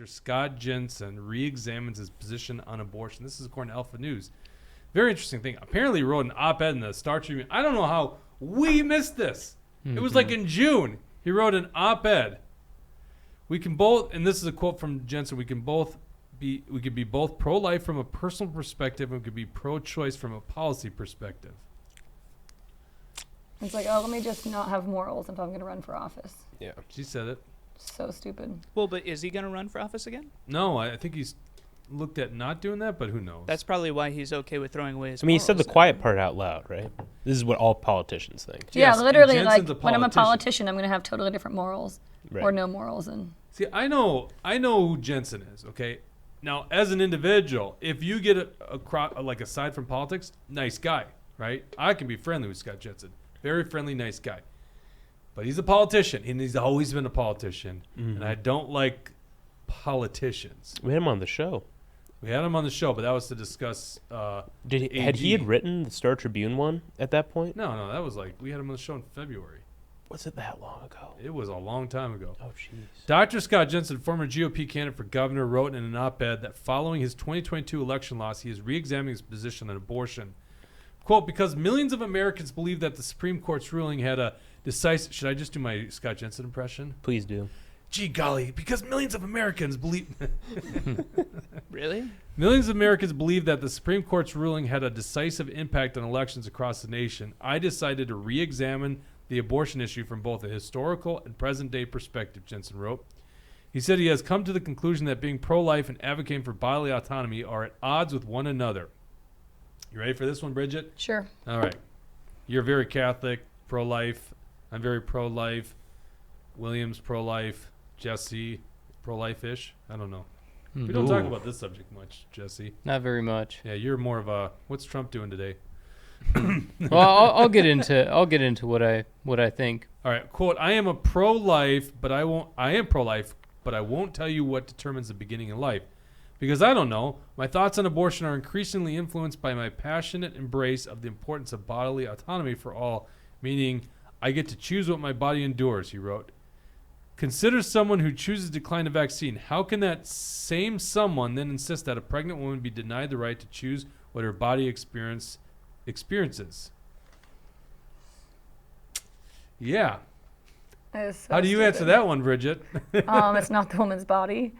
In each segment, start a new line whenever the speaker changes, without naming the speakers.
Dr. Scott Jensen re-examines his position on abortion. This is according to Alpha News. Very interesting thing. Apparently he wrote an op-ed in the Star Tribune. I don't know how we missed this. It was like in June. He wrote an op-ed. We can both, and this is a quote from Jensen, we could be both pro-life from a personal perspective and we could be pro-choice from a policy perspective.
It's like, oh, let me just not have morals if I'm going to run for office.
Yeah. She said it.
So stupid.
Well, but is he going to run for office again?
No, I think he's looked at not doing that, but who knows?
That's probably why he's okay with throwing away his
I mean, he said the
morals
quiet part out loud, right? This is what all politicians think.
Yeah,
Yes,
literally,
and
like,
Jensen's
when I'm a politician, I'm going to have totally different morals
Right.
or no morals. And
See, I know who Jensen is, okay? Now, as an individual, if you get like aside from politics, nice guy, right? I can be friendly with Scott Jensen. Very friendly, nice guy. But he's a politician, and he's always been a politician. And I don't like politicians.
We had him on the show.
We had him on the show, but that was to discuss
Had he
AG.
written the Star Tribune one at that point?
No, that was like, we had him on the show in February.
Was it that long ago?
It was a long time ago.
Oh, jeez.
Dr. Scott Jensen, former GOP candidate for governor, wrote in an op-ed that following his 2022 election loss, he is re-examining his position on abortion. Quote, because millions of Americans believe that the Supreme Court's ruling had a decisive... Should I just do my Scott Jensen impression?
Please do.
Gee golly, because millions of Americans believe...
Really?
Millions of Americans believe that the Supreme Court's ruling had a decisive impact on elections across the nation. I decided to re-examine the abortion issue from both a historical and present-day perspective, Jensen wrote. He said he has come to the conclusion that being pro-life and advocating for bodily autonomy are at odds with one another. You ready for this one, Bridget?
sure.
All right. You're very Catholic, pro-life. I'm very pro-life. William's pro-life. Jesse, pro-life-ish. I don't know. We don't talk about this subject much, Jesse.
Not very much.
Yeah, you're more of a, what's Trump doing today?
Well, I'll get into what I think.
All right, quote, I am pro-life, but I won't tell you what determines the beginning of life. Because I don't know. My thoughts on abortion are increasingly influenced by my passionate embrace of the importance of bodily autonomy for all, meaning I get to choose what my body endures, he wrote. Consider someone who chooses to decline a vaccine. How can that same someone then insist that a pregnant woman be denied the right to choose what her body experiences? Yeah.
That is so
How do you answer
stupid.
that one, Bridget?
It's not the woman's body.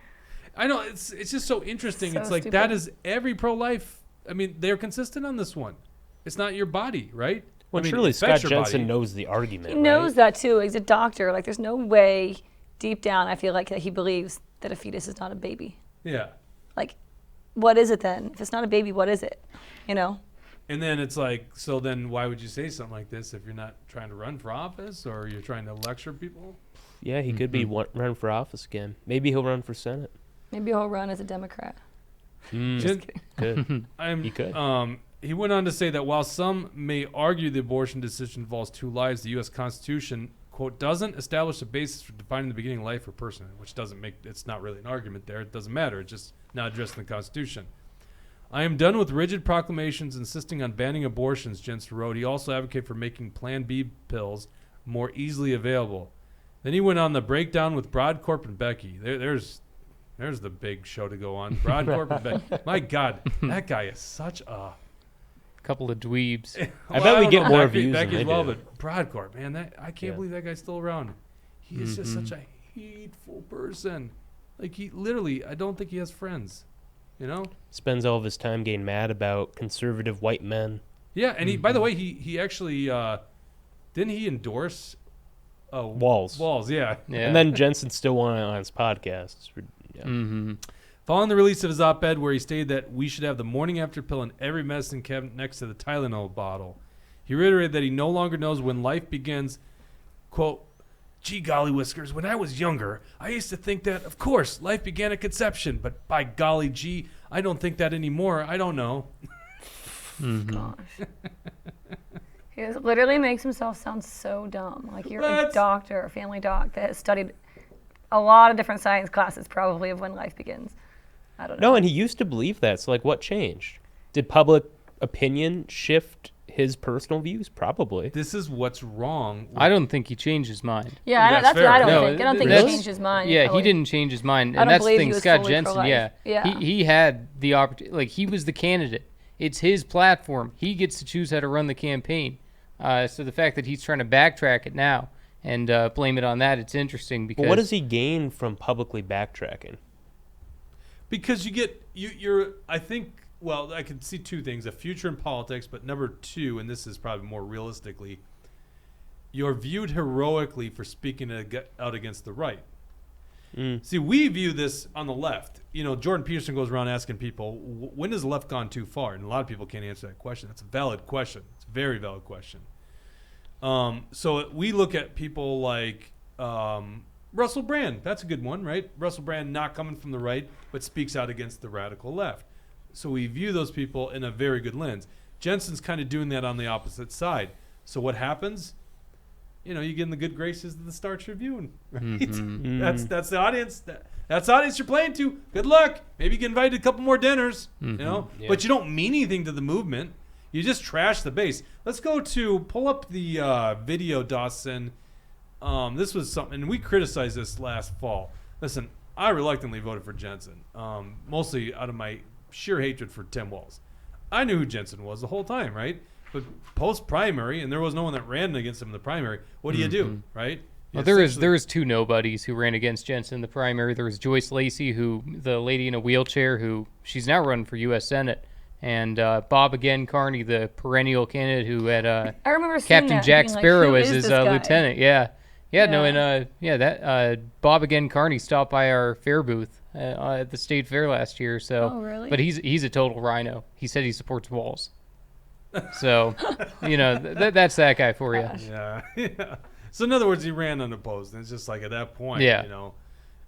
I know, it's just so interesting.
So
it's like
stupid.
that is every pro-life. I mean, they're consistent on this one. It's not your body, right?
Well,
I mean,
surely
it
Scott
affects your
Jensen
body.
knows the argument,
He knows
right?
that too. He's a doctor. Like, there's no way deep down I feel like that he believes that a fetus is not a baby.
Yeah.
Like, what is it then? If it's not a baby, what is it? You know?
And then it's like, so then why would you say something like this if you're not trying to run for office or you're trying to lecture people?
Yeah, he could be run for office again. Maybe he'll run for Senate.
Maybe he'll run as a Democrat.
Jen-
Good.
I'm,
He could.
He went on to say that while some may argue the abortion decision involves two lives, the U.S. Constitution, quote, doesn't establish a basis for defining the beginning of life for a person, which doesn't make, it's not really an argument there. It doesn't matter. It's just not addressed in the Constitution. I am done with rigid proclamations insisting on banning abortions, Jensen wrote. He also advocated for making Plan B pills more easily available. Then he went on the breakdown with Broadcorp and Becky. There's the big show to go on. Broadcorp and Becky. My God, that guy is such a...
Couple of dweebs.
I bet we
don't
get
know,
more
Becky,
views than
Becky
they
as well,
do.
but Broadcorp, man, I can't
Yeah.
believe that guy's still around. He is just such a hateful person. Like, he literally, I don't think he has friends. You know?
Spends all of his time getting mad about conservative white men.
Yeah, and he, by the way, he actually, didn't he endorse
Walz.
Walz, yeah.
Yeah.
And then Jensen still won it on his podcast. Yeah.
Following the release of his op-ed where he stated that we should have the morning after pill in every medicine cabinet next to the Tylenol bottle, he reiterated that he no longer knows when life begins. Quote, gee golly whiskers, when I was younger, I used to think that, of course, life began at conception, but by golly gee, I don't think that anymore. I don't know.
Gosh. He literally makes himself sound so dumb. Like, you're a doctor, a family doc that has studied a lot of different science classes probably of when life begins. I don't know.
No, and he used to believe that. So, like, what changed? Did public opinion shift his personal views? Probably.
This is what's wrong.
I don't think he changed his mind.
Yeah,
That's
that's what
fair.
I don't
No,
think. I don't think he
that's-
changed his mind.
Yeah,
Probably.
he didn't change his mind,
I
and
don't
that's the
believe
thing.
he was
Scott
fully
Jensen,
pro-life. Yeah.
he had the opportunity. Like, he was the candidate. It's his platform. He gets to choose how to run the campaign. So the fact that he's trying to backtrack it now and blame it on that, it's interesting because
But what does he gain from publicly backtracking?
Because you're I think, well, I can see two things: a future in politics, but number two, and this is probably more realistically, you're viewed heroically for speaking out against the right. See, we view this on the left. You know, Jordan Peterson goes around asking people, when has the left gone too far? And a lot of people can't answer that question. That's a valid question. It's a very valid question. So we look at people like Russell Brand. That's a good one, right? Russell Brand not coming from the right, but speaks out against the radical left. So we view those people in a very good lens. Jensen's kind of doing that on the opposite side. So what happens? You know, you get in the good graces of the Star Tribune, right?
Mm-hmm.
That's the audience. That's the audience you're playing to. Good luck. Maybe you get invited to a couple more dinners, you know?
Yeah.
But you don't mean anything to the movement. You just trash the base. Let's pull up the video, Dawson. This was something, and we criticized this last fall. Listen, I reluctantly voted for Jensen, mostly out of my sheer hatred for Tim Walz. I knew who Jensen was the whole time, right? But post-primary, and there was no one that ran against him in the primary, what do you do, right?
Well, there was two nobodies who ran against Jensen in the primary. There was Joyce Lacey, the lady in a wheelchair, who she's now running for U.S. Senate, and Bob again Carney, the perennial candidate who had
I remember seeing
Captain
that,
Jack
being like,
Sparrow
who
as
is
his
this guy?
lieutenant. Bob again Carney stopped by our fair booth at the state fair last year. So,
Oh, really?
But he's a total rhino. He said he supports Walz. So, you know, that's that guy for you.
Yeah. So in other words, he ran unopposed, and it's just like at that point,
Yeah.
you know,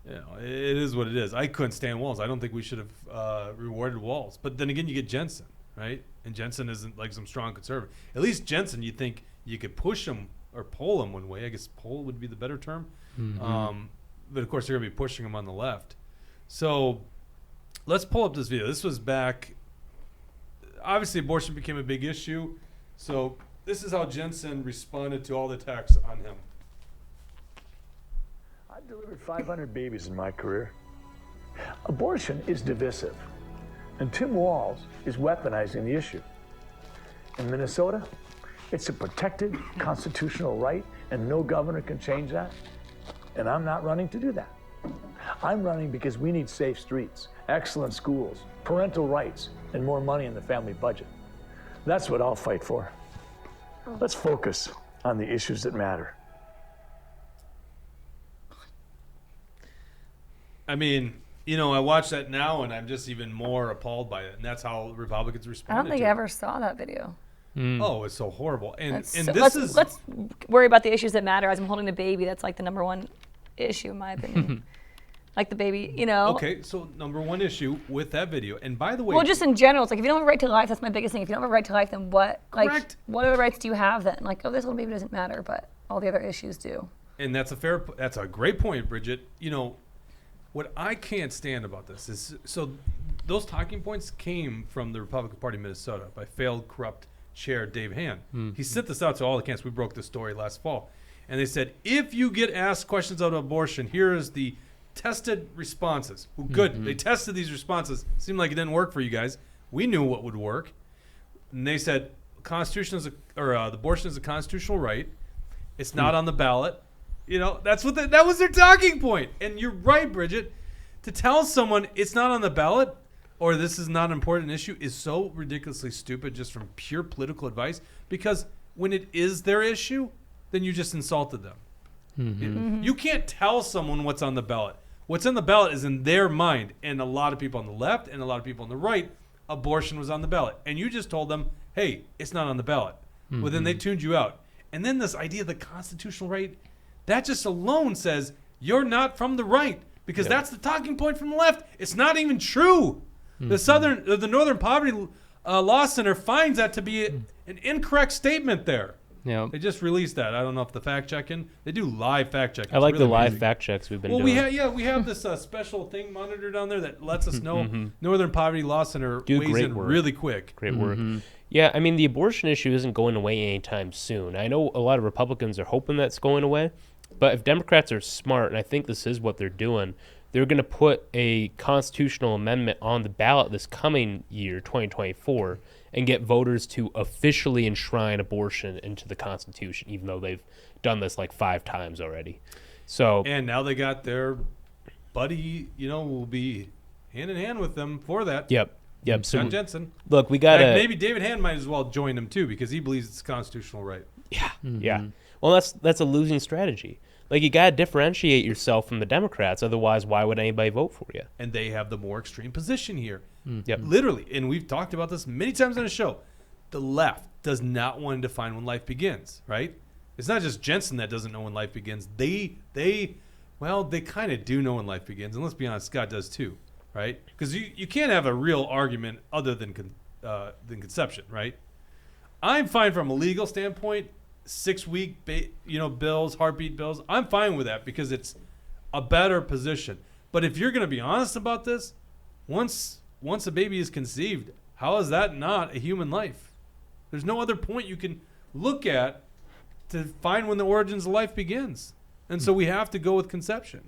it is what it is. I couldn't stand Walz. I don't think we should have rewarded Walz. But then again, you get Jensen, right? And Jensen isn't like some strong conservative. At least Jensen, you think you could push him or pull him one way. I guess pull would be the better term. But of course, they're going to be pushing him on the left. So let's pull up this video. This was back. Obviously, abortion became a big issue. So this is how Jensen responded to all the attacks on him.
I've delivered 500 babies in my career. Abortion is divisive, and Tim Walz is weaponizing the issue. In Minnesota, it's a protected constitutional right, and no governor can change that. And I'm not running to do that. I'm running because we need safe streets, excellent schools, parental rights, and more money in the family budget. That's what I'll fight for. Let's focus on the issues that matter.
I mean, you know, I watch that now, and I'm just even more appalled by it. And that's how Republicans
I
responded
don't think
to
I
it.
ever saw that video.
Oh, it's so horrible. And
That's
and
so-
this
let's worry about the issues that matter. As I'm holding the baby, that's like the number one issue in my opinion. Like the baby, you know.
okay. So number one issue with that video, and by the way,
Well, just in general, it's like if you don't have a right to life, that's my biggest thing. If you don't have a right to life, then what? Like,
Correct.
what other rights do you have then? Like, oh, this little baby doesn't matter, but all the other issues do.
and that's a great point, Bridget. You know, what I can't stand about this is so those talking points came from the Republican Party of Minnesota by failed corrupt chair Dave Hand. He sent this out to all the candidates. We broke this story last fall, and they said if you get asked questions about abortion, here is the tested responses. Well, good. They tested these responses. Seemed like it didn't work for you guys. We knew what would work. And they said the abortion is a constitutional right. It's not on the ballot. You know, that was their talking point. And you're right, Bridget. To tell someone it's not on the ballot or this is not an important issue is so ridiculously stupid just from pure political advice, because when it is their issue, then you just insulted them. You can't tell someone what's on the ballot. What's on the ballot is in their mind. And a lot of people on the left and a lot of people on the right, abortion was on the ballot. And you just told them, hey, it's not on the ballot. Well, then they tuned you out. And then this idea of the constitutional right, that just alone says you're not from the right, because that's the talking point from the left. It's not even true. The Northern Poverty Law Center finds that to be an incorrect statement there.
Yeah.
They just released that. I don't know if the fact checking. They do live fact checking.
I like
It's
the
really
live
amazing.
fact checks we've been
Well,
doing.
we have this special thing monitor down there that lets us know Northern Poverty Law Center
Do
weighs
great
in
work.
really quick.
Great work. Yeah, I mean, the abortion issue isn't going away anytime soon. I know a lot of Republicans are hoping that's going away, but if Democrats are smart, and I think this is what they're doing, they're going to put a constitutional amendment on the ballot this coming year, 2024, and get voters to officially enshrine abortion into the Constitution, even though they've done this like 5 times already. So,
And now they got their buddy, will be hand in hand with them for that.
yep. So,
John Jensen.
look, we
In
got
fact,
to...
maybe David Hand might as well join them too because he believes it's a constitutional right.
Yeah. Well, that's a losing strategy. Like, you got to differentiate yourself from the Democrats. Otherwise, why would anybody vote for you?
And they have the more extreme position here.
Yep.
Literally, and we've talked about this many times on the show. The left does not want to define when life begins, right? It's not just Jensen that doesn't know when life begins. They kind of do know when life begins, and let's be honest, Scott does too, right? Because you can't have a real argument other than conception, right? I'm fine from a legal standpoint. 6-week, bills, heartbeat bills. I'm fine with that because it's a better position. But if you're going to be honest about this, once a baby is conceived, how is that not a human life? There's no other point you can look at to find when the origins of life begins. And so we have to go with conception.